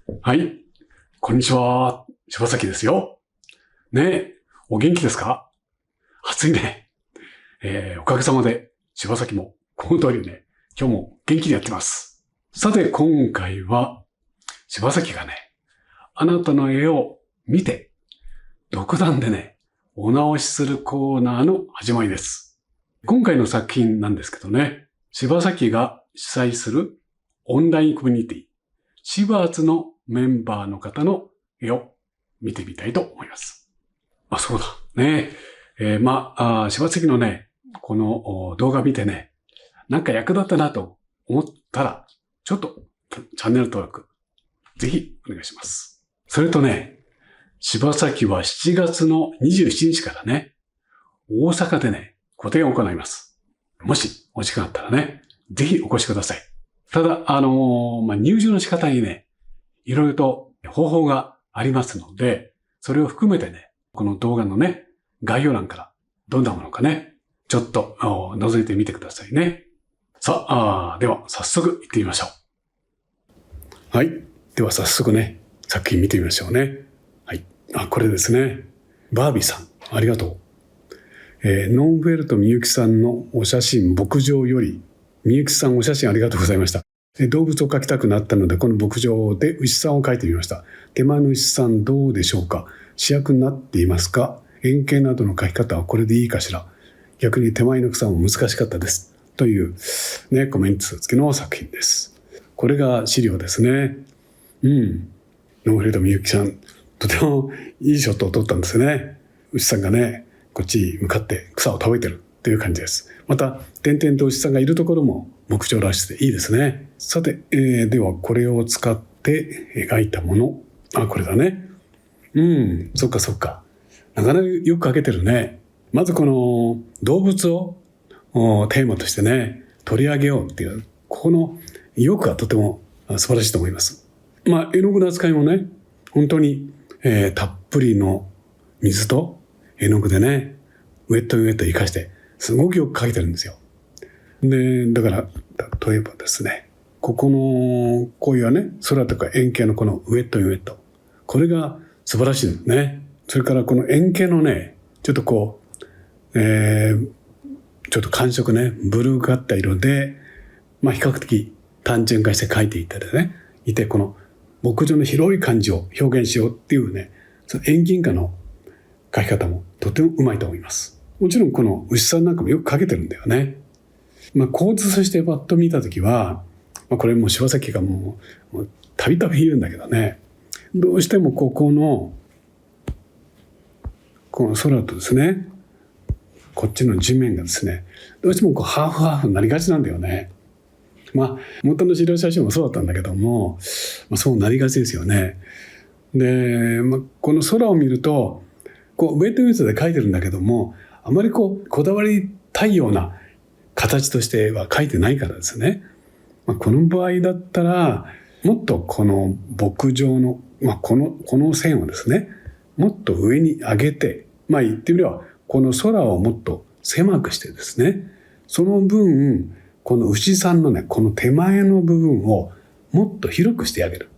はい。こんにちは。柴崎ですよ。ねえ、お元気ですか？暑いね。おかげさまで、柴崎も、この通りね、今日も元気にやってます。さて、今回は、柴崎がね、あなたの絵を見て、独断でね、お直しするコーナーの始まりです。今回の作品なんですけどね、柴崎が主催するオンラインコミュニティ、シバーツのメンバーの方の絵を見てみたいと思います。そうだ。ね柴崎のね、この動画見てね、なんか役立ったなと思ったら、ちょっとチャンネル登録、ぜひお願いします。それとね、柴崎は7月の27日からね、大阪でね、個展を行います。もしお時間あったらね、ぜひお越しください。ただ、入場の仕方にね、いろいろと方法がありますので、それを含めてね、この動画のね、概要欄からどんなものかね、ちょっと覗いてみてくださいね。さあ、では早速行ってみましょう。はい。では早速ね、作品見てみましょうね。はい。これですね。バービーさん、ありがとう。ノンフェルトみゆきさんのお写真、牧場より、みゆきさんお写真ありがとうございました。動物を描きたくなったので、この牧場で牛さんを描いてみました。手前の牛さんどうでしょうか？主役になっていますか？円形などの描き方はこれでいいかしら？逆に手前の草も難しかったです。というね、コメント付きの作品です。これが資料ですね。ノンフレードみゆきさん、とてもいいショットを撮ったんですよね。牛さんがね、こっちに向かって草を食べてるという感じです。また、点々と牛さんがいるところも牧場らしくていいですね。さて、ではこれを使って描いたもの。これだね。そっかそっか。なかなかよく描けてるね。まずこの動物をテーマとしてね、取り上げようっていう、ここの意欲がとても素晴らしいと思います。絵の具の扱いもね、本当に、たっぷりの水と絵の具でね、ウェット生かして、すごくよく描いてるんですよ。で、だから、例えばですね、ここの、こういうね、空とか円形のこのウェット。これが素晴らしいですね。それからこの円形のね、ちょっとこう、ちょっと感触ね、ブルーがかった色で、比較的単純化して描いていたでね、この牧場の広い感じを表現しようっていうね、その遠近感の描き方もとてもうまいと思います。もちろんこの牛さんなんかもよく描けてるんだよね。構図としてパッと見たときは、これもう柴崎がもうたびたび言うんだけどね、どうしてもここの空とですね、こっちの地面がですね、どうしてもハーフハーフになりがちなんだよね。元の資料写真もそうだったんだけども、そうなりがちですよね。で、この空を見ると、ウェットニュースで描いてるんだけども、あまりこだわりたいような形としては描いてないからですね。この場合だったら、もっとこの牧場の、この線をですね、もっと上に上げて、言ってみれば、この空をもっと狭くしてですね、その分、この牛さんのね、この手前の部分をもっと広くしてあげる。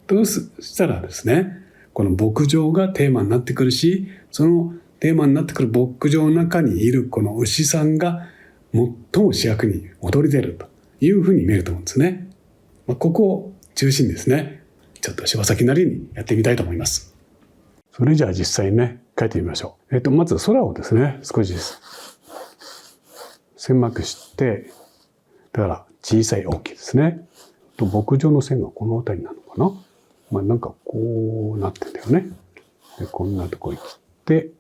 としたらですね、この牧場がテーマになってくるし、そのテーマになってくる牧場の中にいるこの牛さんが最も主役に躍り出るというふうに見えると思うんですね。ここを中心にですね、ちょっと柴崎なりにやってみたいと思います。それじゃあ実際にね、描いてみましょう。まず空をですね、少し狭くして、だから小さい大きいですね。牧場の線がこの辺りなのかな。なんかこうなってんだよね。で、こんなとこに切って、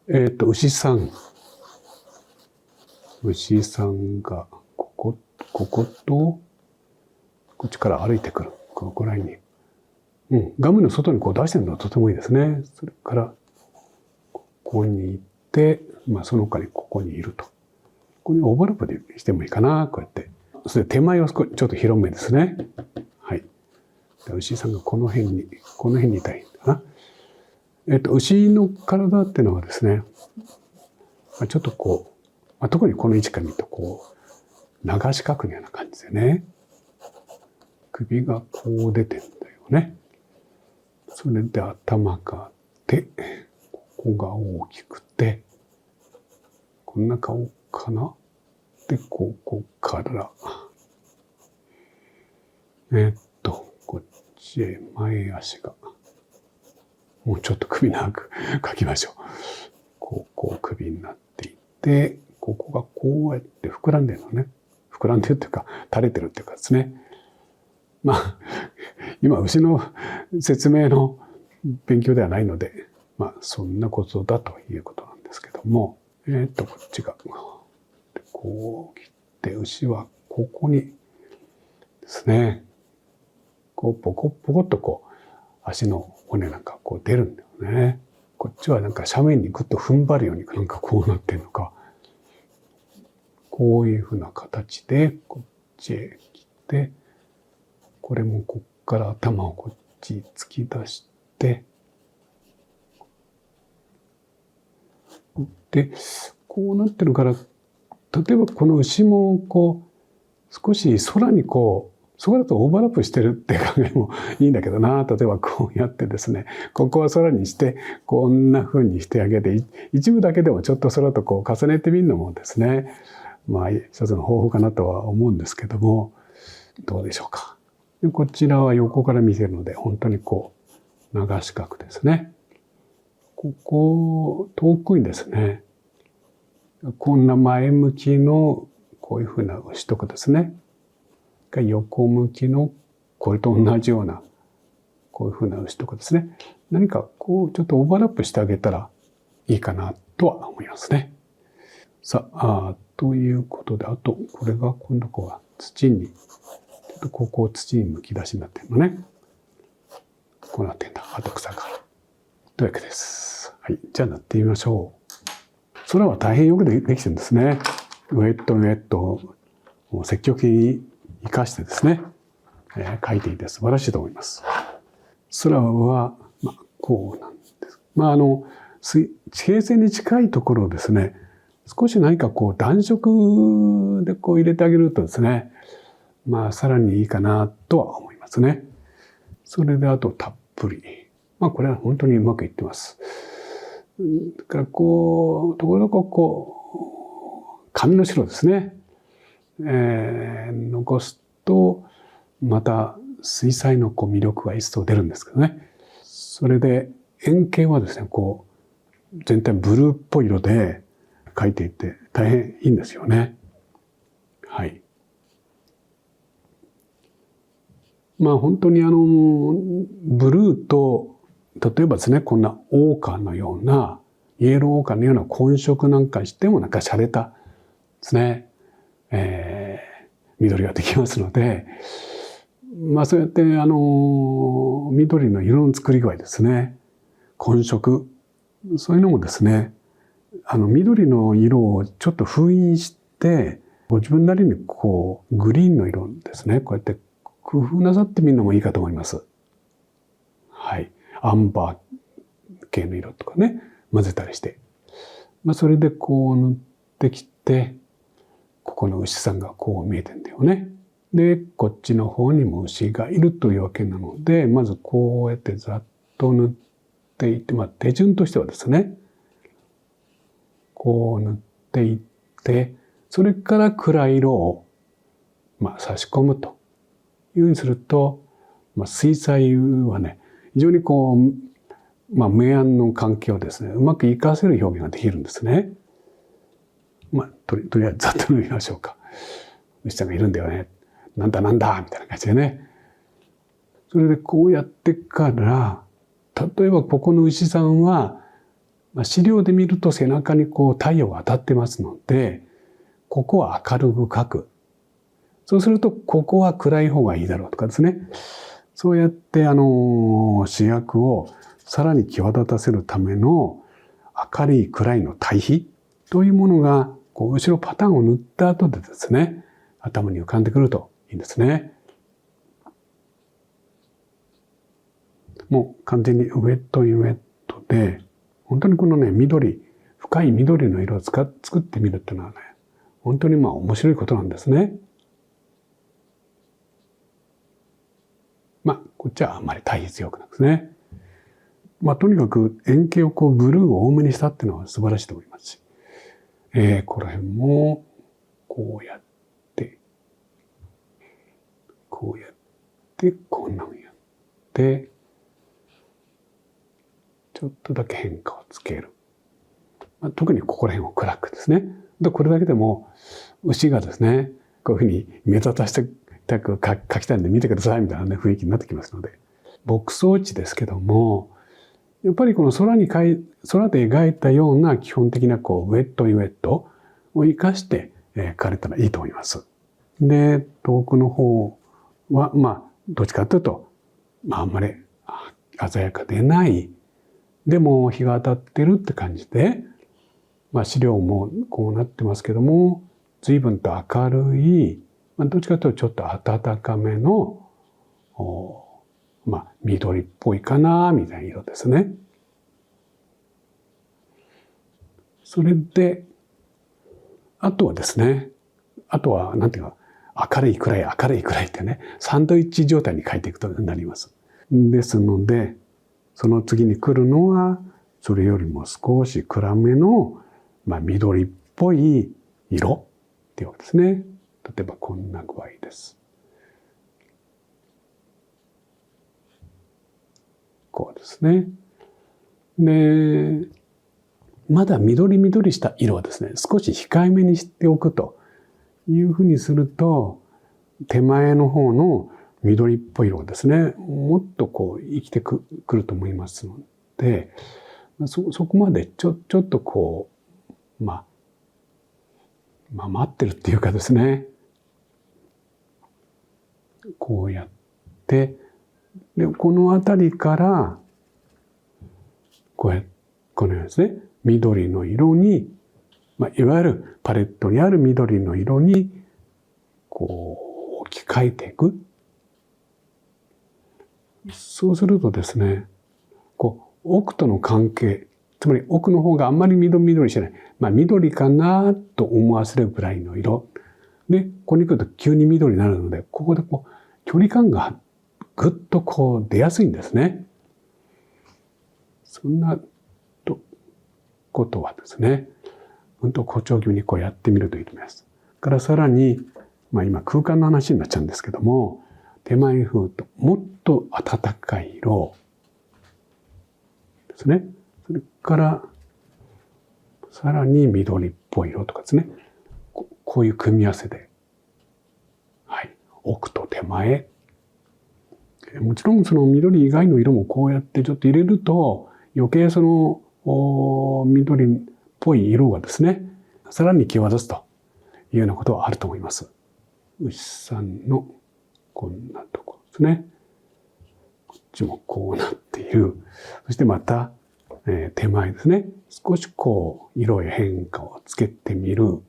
牛さんがこことこっちから歩いてくる。ここら辺に。ガムの外に出してるのはとてもいいですね。それから、ここに行って、その他にここにいると。ここにオーバーラップでしてもいいかな、こうやって。それで手前はちょっと広めですね。はい。牛さんがこの辺にいたいんだな。牛の体っていうのはですね、ちょっと特にこの位置から見ると流し角のような感じでね。首がこう出てんだよね。それで頭があって、ここが大きくて、こんな顔かな。で、ここから、こっちへ前足が、もうちょっと首長く描きましょう。こう首になっていて、ここがこうやって膨らんでるのね。膨らんでるっていうか、垂れてるっていうかですね。まあ、今、牛の説明の勉強ではないので、まあ、そんなことだということなんですけども、こっちが、こう切って、牛はここにですね、こう、ポコポコっとこう、足の骨なんかこう出るんだよね。こっちはなんか斜面にぐっと踏ん張るようになんかこうなってるのか。こういうふうな形で、こっちへ切って、これもこっから頭をこっち突き出して、で、こうなってるから、例えばこの牛もこう、少し空にこう、空とオーバーラップしてるって考えもいいんだけどな。例えばこうやってですね、ここは空にして、こんな風にしてあげて、一部だけでもちょっと空とこう重ねてみるのもですね、まあ一つの方法かなとは思うんですけども、どうでしょうか。でこちらは横から見せるので、本当にこう、流し角ですね。ここ、遠くにですね、こんな前向きのこういう風な牛とかですね、横向きのこれと同じようなこういう風な牛とかですね、何かこうちょっとオーバーラップしてあげたらいいかなとは思いますね。さあ、ということで、あとこれが今度こう土に、ちょっとここ土にむき出しになってるのね。こうなってんだ。あと草が。というわけです。はい。じゃあなってみましょう。空は大変よくできてるんですね。ウェットウェットを積極的に生かしてですね、描いていて素晴らしいと思います。空は、こうなんです。平線に近いところをですね、少し何かこう暖色でこう入れてあげるとですね、さらにいいかなとは思いますね。それであとたっぷり。これは本当にうまくいってます。だからこう、ところどころこう、紙の白ですね。残すと、また水彩のこう魅力が一層出るんですけどね。それで円形はですね、こう、全体ブルーっぽい色で描いていて大変いいんですよね。はい。本当にブルーと、例えばですね、こんなオーカーのような、イエローオーカーのような混色なんかしてもなんか洒落たですね、緑ができますので、そうやって緑の色の作り具合ですね、混色、そういうのもですね、緑の色をちょっと封印して、ご自分なりにこう、グリーンの色ですね、こうやって工夫なさってみるのもいいかと思います。はい。アンバー系の色とかね、混ぜたりして。それでこう塗ってきて、ここの牛さんがこう見えてんだよね。で、こっちの方にも牛がいるというわけなので、まずこうやってざっと塗っていって、手順としてはですね、こう塗っていって、それから暗い色を、差し込むというふうにすると、水彩はね、非常にこう、明暗の関係をですね、うまく活かせる表現ができるんですね。とりあえずざっと塗りましょうか。牛さんがいるんだよね。なんだみたいな感じでね。それでこうやってから、例えばここの牛さんは、資料で見ると背中にこう太陽が当たってますので、ここは明るく描く。そうすると、ここは暗い方がいいだろうとかですね。そうやって主役をさらに際立たせるための明るい暗いの対比というものが、こう後ろパターンを塗った後でですね、頭に浮かんでくるといいんですね。もう完全にウェットで、本当にこのね、深い緑の色を作ってみるっていうのはね、本当に面白いことなんですね。こっちはあんまり対比強くなんですね。とにかく円形をブルーを多めにしたっていうのは素晴らしいと思いますし、この辺もこうやって、こうやって、こんなふうにやって、ちょっとだけ変化をつける。特にここら辺を暗くですね。これだけでも牛がですね、こういうふうに目立たせたく描きたいんで見てくださいみたいな、ね、雰囲気になってきますので。牧草地ですけども、やっぱりこの空で描いたような基本的なウェットウェットを生かして描かれたらいいと思います。で、遠くの方は、どっちかというと、あんまり鮮やかでない、でも日が当たってるって感じで、資料もこうなってますけども、随分と明るい、どっちかというとちょっと暖かめの、緑っぽいかな、みたいな色ですね。それで、あとはですね、なんていうか、明るい暗い明るい暗いってね、サンドイッチ状態に書いていくとなります。ですので、その次に来るのは、それよりも少し暗めの、緑っぽい色っていうわけですね。例えばこんな具合です。こうですね。で、まだ緑した色はですね、少し控えめにしておくというふうにすると、手前の方の緑っぽい色がですね、もっと生きてくると思いますので、そこまでちょっと待ってるっていうかですね、こうやって、で、この辺りから、このようにですね、緑の色に、いわゆるパレットにある緑の色に、置き換えていく。そうするとですね、奥との関係、つまり奥の方があんまり緑してない。緑かなと思わせるぐらいの色。で、ここに来ると急に緑になるので、ここで距離感がぐっと出やすいんですね。そんなことはですね、本当誇張気味にやってみるといいと思います。からさらに、今空間の話になっちゃうんですけども、手前に振るともっと暖かい色ですね。それからさらに緑っぽい色とかですね。こういう組み合わせで、奥と手前。もちろんその緑以外の色もこうやってちょっと入れると、余計その緑っぽい色がですね、さらに際立つというようなことはあると思います。牛さんのこんなとこですね。こっちもこうなっている。そしてまた、手前ですね。少し色へ変化をつけてみる。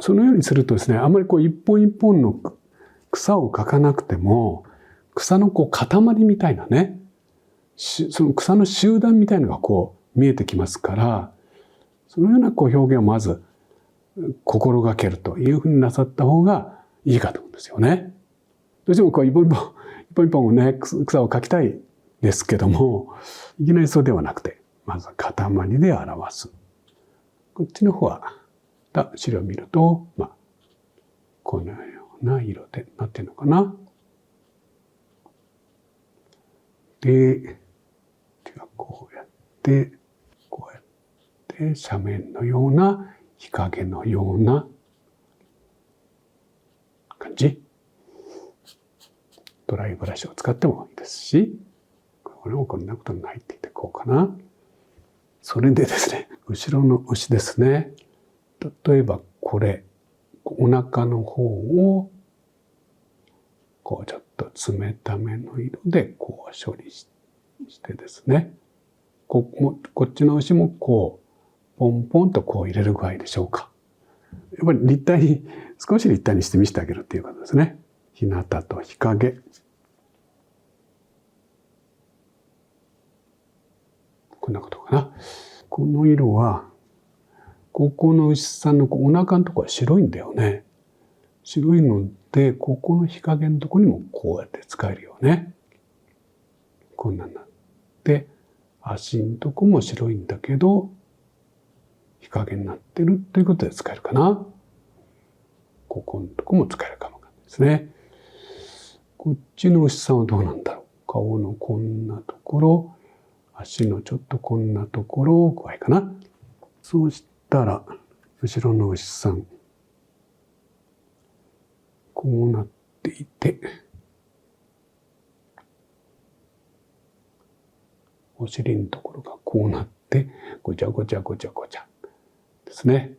そのようにするとですね、あんまり一本一本の草を描かなくても、草の塊みたいなね、その草の集団みたいなのが見えてきますから、そのような表現をまず心がけるというふうになさった方がいいかと思うんですよね。どうしても一本一本をね、草を描きたいですけども、いきなりそうではなくて、まず塊で表す。こっちの方は、資料を見ると、このような色でなってるのかな。で、こうやって、斜面のような、日陰のような感じ。ドライブラシを使ってもいいですし、これもこんなことに入っていてこうかな。それでですね、後ろの牛ですね。例えばこれ、お腹の方を、ちょっと冷ための色で処理してですね。こっちの牛もポンポンと入れる具合でしょうか。やっぱり少し立体にして見せてあげるっていうことですね。日向と日陰。こんなことかな。この色は、ここの牛さんのお腹のところは白いんだよね。白いので、ここの日陰のところにもこうやって使えるよね。こんなんなって、足のとこも白いんだけど、日陰になってるということで使えるかな。ここのとこも使えるかもわかんないですね。こっちの牛さんはどうなんだろう。顔のこんなところ、足のちょっとこんなところぐらいかな。そうしたら、後ろの牛さん、こうなっていて、お尻のところがこうなって、ごちゃごちゃごちゃごちゃですね。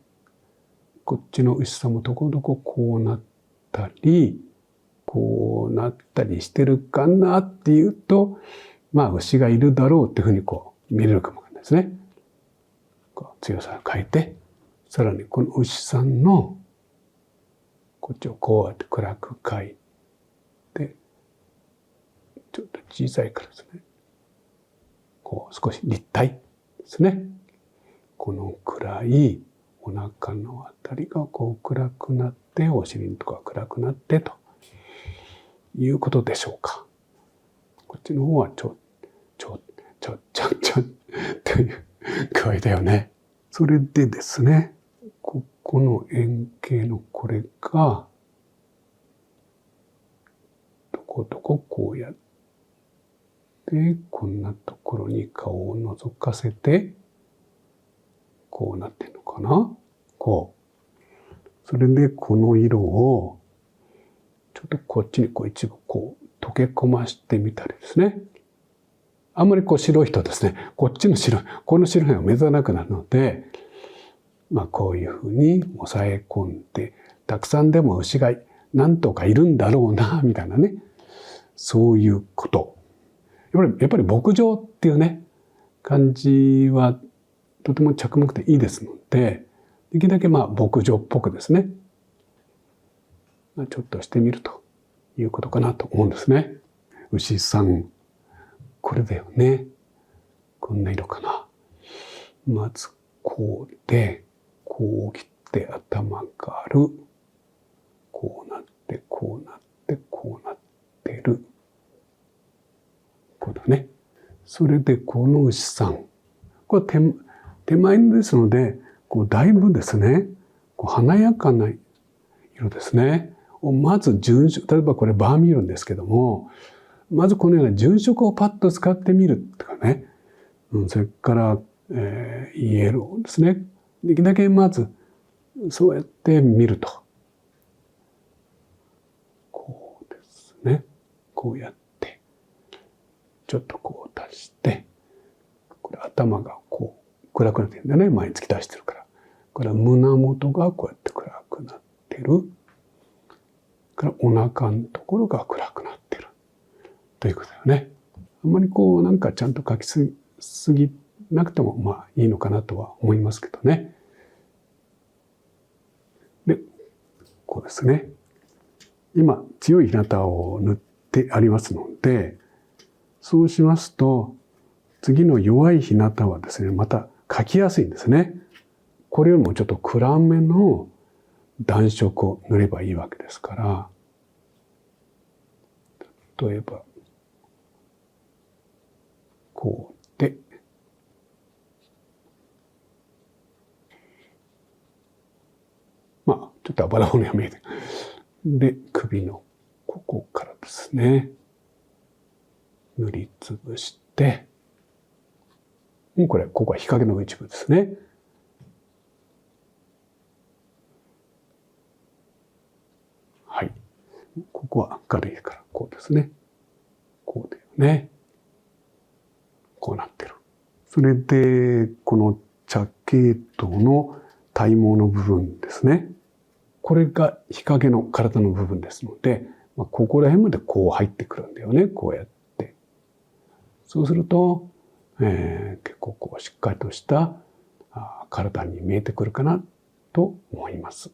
こっちの牛さんもとこどここうなったり、こうなったりしてるかなっていうと、まあ牛がいるだろうっていうふうにこう見れるかもわかんないですね。こう強さを変えて、さらにこの牛さんのこっちをこうやって暗く描いて、ちょっと小さいからですね。こう少し立体ですね。この暗いお腹のあたりがこう暗くなって、お尻のところが暗くなってということでしょうか。こっちの方はという具合だよね。それでですね、ここの円形のこれが、どこどここうやって、こんなところに顔を覗かせて、こうなってんのかな？こう。それでこの色を、ちょっとこっちにこう一部こう溶け込ましてみたりですね。あんまりこう白いとですね、こっちの白い、この白いが目立たなくなるので、まあこういうふうに抑え込んで、たくさんでも牛が何とかいるんだろうな、みたいなね。そういうこと。やっぱり牧場っていうね、感じはとても着目でいいですので、できるだけまあ牧場っぽくですね、ちょっとしてみるということかなと思うんですね。牛さん、これだよね。こんな色かな。まずこうで、こう切って頭がある。こうなって、こうなって、こうなってる。こうだね。それでこの牛さん。これ手前ですので、こうだいぶですね、こう華やかな色ですね。まず純色、例えばこれバーミルンですけども、まずこのような純色をパッと使ってみるとかね。それから、イエローですね。できるだけまずそうやって見ると。こうですね。こうやって、ちょっとこう足して、これ頭がこう暗くなってるんだね。前に突き出してるから。これは胸元がこうやって暗くなってる。からお腹のところが暗くなってる。ということだよね。あんまりこうなんかちゃんと描きすぎなくてもまあいいのかなとは思いますけどね。で、こうですね。今強い日向を塗ってありますので、そうしますと次の弱い日向はですね、また描きやすいんですね。これよりもちょっと暗めの暖色を塗ればいいわけですから、例えばこうで、まあちょっとあばら骨が見えて、で首のここからですね塗りつぶして、ここは日陰の一部ですね。はい。ここは明るいからこうですね。こうだよね。こうなってる。それで、この茶系統の体毛の部分ですね。これが日陰の体の部分ですので、ここら辺までこう入ってくるんだよね。こうやって。そうすると、結構こうしっかりとした体に見えてくるかなと思います。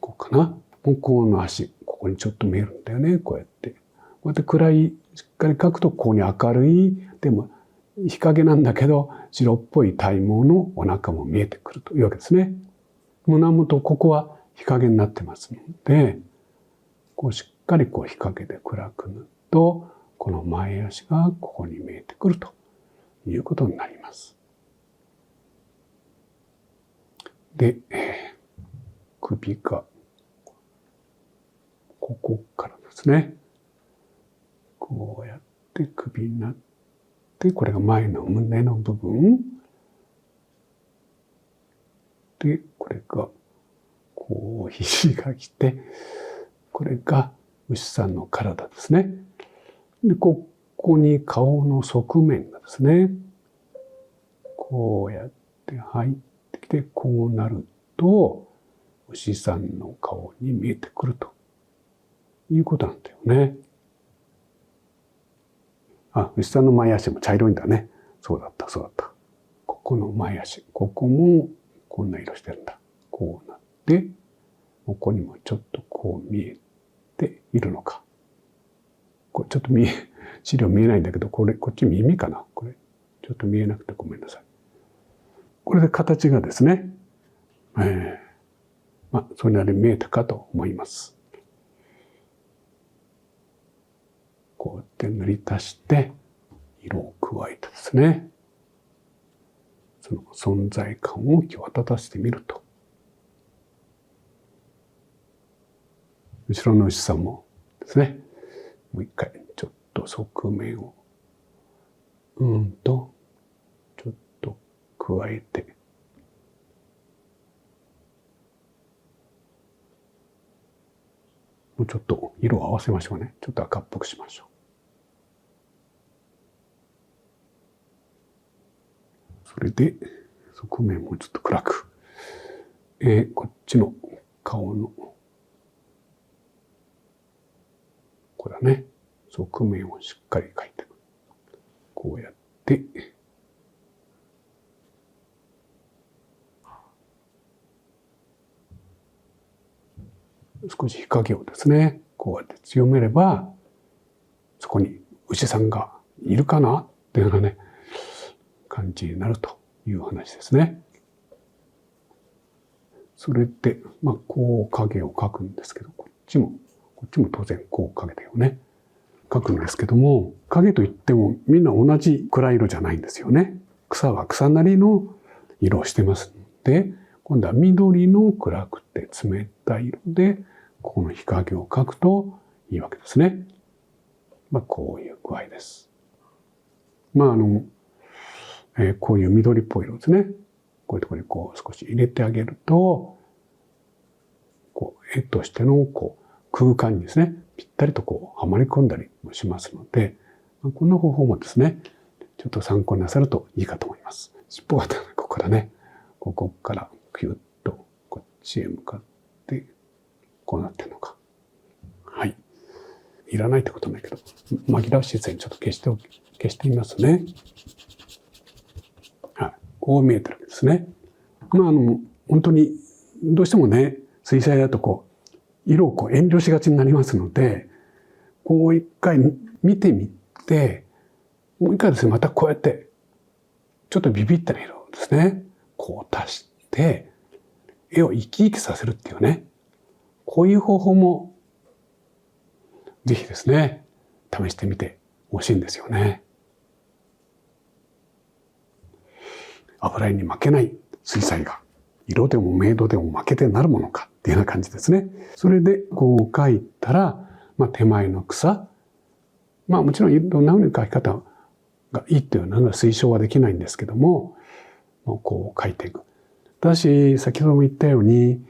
こうかな。向こうの足、ここにちょっと見えるんだよね。こうやって。こうやって暗い、しっかり描くと、ここに明るい、でも日陰なんだけど、白っぽい体毛のお腹も見えてくるというわけですね。胸元、ここは日陰になってますので、こうしっかりこう日陰で暗く塗ると、この前足がここに見えてくるということになります。で、首が、ここからですね。こうやって首になって、これが前の胸の部分。で、これが、こう、肘が来て、これが牛さんの体ですね。で、ここに顔の側面がですね、こうやって入ってきて、こうなると、牛さんの顔に見えてくるということなんだよね。あ、牛さんの前足も茶色いんだね。そうだった、そうだった。ここの前足、ここもこんな色してるんだ。こうなって、ここにもちょっとこう見えているのか。これちょっと資料見えないんだけど、こっち耳かな。これ、ちょっと見えなくてごめんなさい。これで形がですね、それなりに見えたかと思います。こうやって塗り足して、色を加えてですね、その存在感を際立たせてみると。後ろの牛さんもですね、もう一回、ちょっと側面を、ちょっと加えて、もうちょっと色を合わせましょうね。ちょっと赤っぽくしましょう。それで、側面もちょっと暗く。こっちの顔の、これだね。側面をしっかり描いていく。こうやって、少し日陰をですね、こうやって強めれば、そこに牛さんがいるかなっていうようなね、感じになるという話ですね。それで、こう影を描くんですけど、こっちも当然こう影だよね。描くんですけども、影といってもみんな同じ暗い色じゃないんですよね。草は草なりの色をしてますので、今度は緑の暗くて冷たい色で、ここの日陰を描くといいわけですね。こういう具合です。こういう緑っぽい色ですね。こういうところにこう少し入れてあげると、こう絵としてのこう空間にですね、ぴったりとこうはまり込んだりもしますので、こんな方法もですね、ちょっと参考になさるといいかと思います。尻尾がここからね、ここからキュッとこっちへ向かって、こうなってるのか。はい。いらないってことないけど、紛らわしい線ちょっと消してみますね。はい。こう見えてるわけですね。本当に、どうしてもね、水彩だとこう、色をこう遠慮しがちになりますので、こう一回見てみて、もう一回ですね、またこうやって、ちょっとビビった色をですね、こう足して、絵を生き生きさせるっていうね、こういう方法も、ぜひですね、試してみてほしいんですよね。油絵に負けない水彩画。色でも明度でも負けてなるものかっていうような感じですね。それでこう描いたら、手前の草。もちろんいろんな風に描き方がいいっていうのは推奨はできないんですけども、こう描いていく。ただし、先ほども言ったように、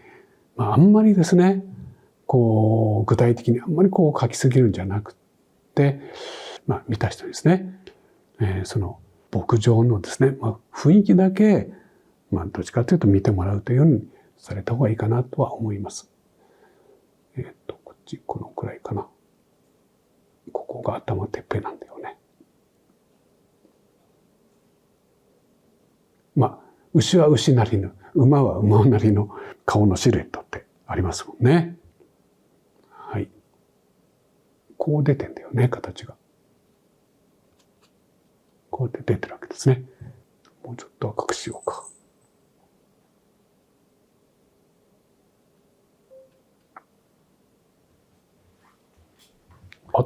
あんまりですね、こう具体的にあんまりこう描きすぎるんじゃなくて、見た人にですね、その牧場のですね、雰囲気だけどっちかというと見てもらうというようにされた方がいいかなとは思います。こっちこのくらいかな。ここが頭てっぺんなんだよね。牛は牛なりの、馬は馬なりの顔のシルエットってありますもんね。はい。こう出てんだよね、形が。こうやって出てるわけですね。もうちょっと赤くしようか。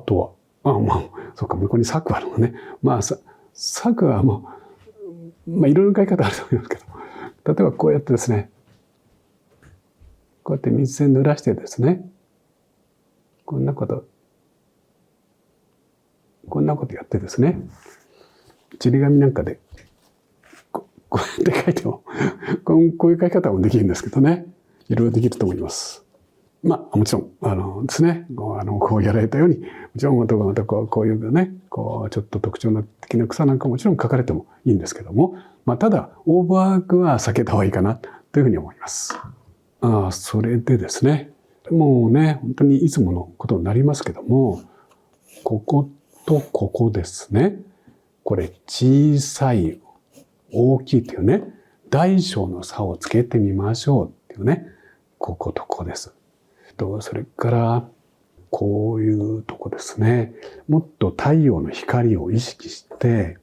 とは、そうか、向こうに柵あるのね。柵はいろいろ買い方あると思いますけど、例えばこうやってですね、こうやって水で濡らしてですね、こんなことやってですね、ちり紙なんかで、こうやって書いても、こういう書き方もできるんですけどね、いろいろできると思います。もちろん、ですね、こうやられたように、もちろんまたこういうね、ちょっと特徴的な草なんかもちろん書かれてもいいんですけども、ただ、オーバーワークは避けた方がいいかな、というふうに思います。それでですね、もうね、本当にいつものことになりますけども、こことここですね。これ、小さい、大きいっていうね、大小の差をつけてみましょうっていうね、こことここです。それから、こういうとこですね。もっと太陽の光を意識して、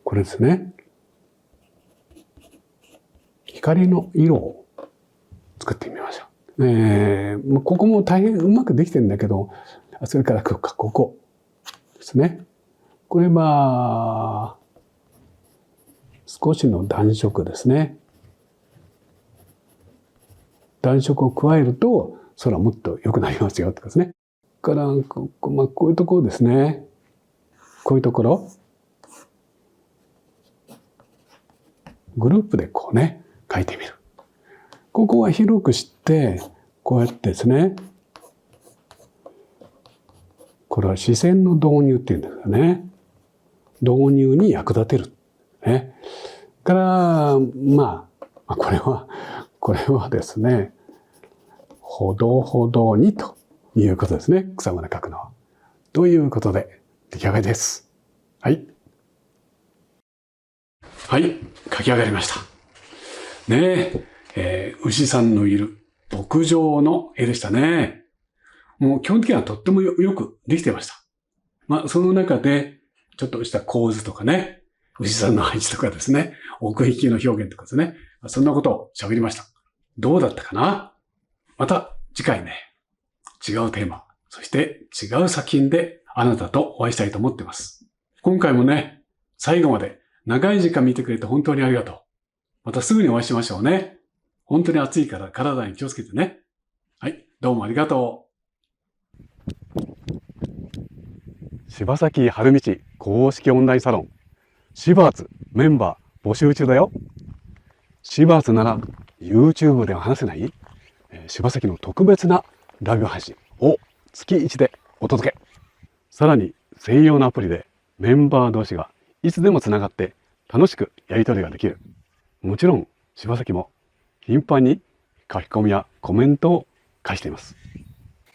これですね。光の色を作ってみましょう。ここも大変うまくできてるんだけど、それからここですね。これ少しの暖色ですね。暖色を加えると空もっと良くなりますよってことですね。からこういうところですね。こういうところ。グループでこうね、書いてみる。ここは広くして、こうやってですね。これは視線の導入っていうんですよね。導入に役立てる。ね。から、これはですね、ほどほどにということですね。草花描くのは。ということで、出来上がりです。はい。はい、描き上がりました。ねえ、牛さんのいる牧場の絵でしたね。もう基本的にはとってもよくできてました。その中で、ちょっとした構図とかね、牛さんの配置とかですね、奥行きの表現とかですね、そんなことを喋りました。どうだったかな？また次回ね、違うテーマ、そして違う作品であなたとお会いしたいと思ってます。今回もね、最後まで長い時間見てくれて本当にありがとう。またすぐにお会いしましょうね。本当に暑いから体に気をつけてね。はい、どうもありがとう。柴崎春道公式オンラインサロン、シバーツメンバー募集中だよ。シバーツなら YouTube では話せない柴崎の特別なライブ配信を月1でお届け。さらに専用のアプリでメンバー同士がいつでもつながって楽しくやり取りができる。もちろん柴崎も頻繁に書き込みやコメントを返しています。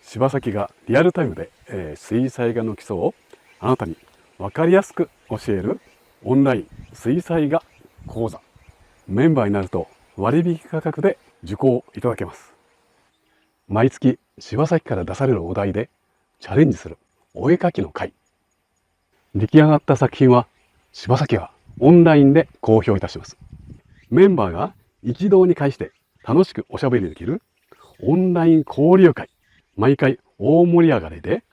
柴崎がリアルタイムで、水彩画の基礎をあなたに分かりやすく教えるオンライン水彩画講座。メンバーになると割引価格で受講いただけます。毎月柴崎から出されるお題でチャレンジするお絵描きの会。出来上がった作品は柴崎がオンラインで公表いたします。メンバーが一堂に会して楽しくおしゃべりできるオンライン交流会。毎回大盛り上がりで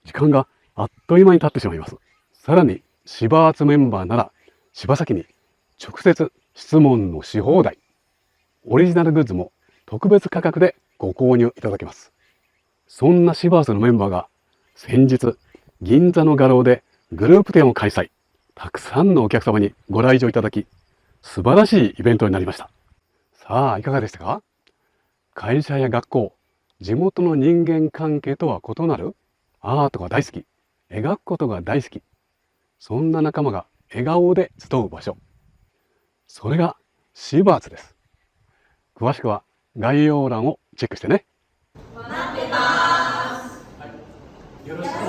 時間があっという間に経ってしまいます。さらに柴厚メンバーなら柴崎に直接質問のし放題。オリジナルグッズも特別価格でご購入いただけます。そんな柴厚のメンバーが先日銀座の画廊でグループ展を開催。たくさんのお客様にご来場いただき、素晴らしいイベントになりました。さあ、いかがでしたか？会社や学校、地元の人間関係とは異なるアートが大好き、描くことが大好き。そんな仲間が笑顔で集う場所。それがシバーツです。詳しくは概要欄をチェックしてね。待ってます。よろしく。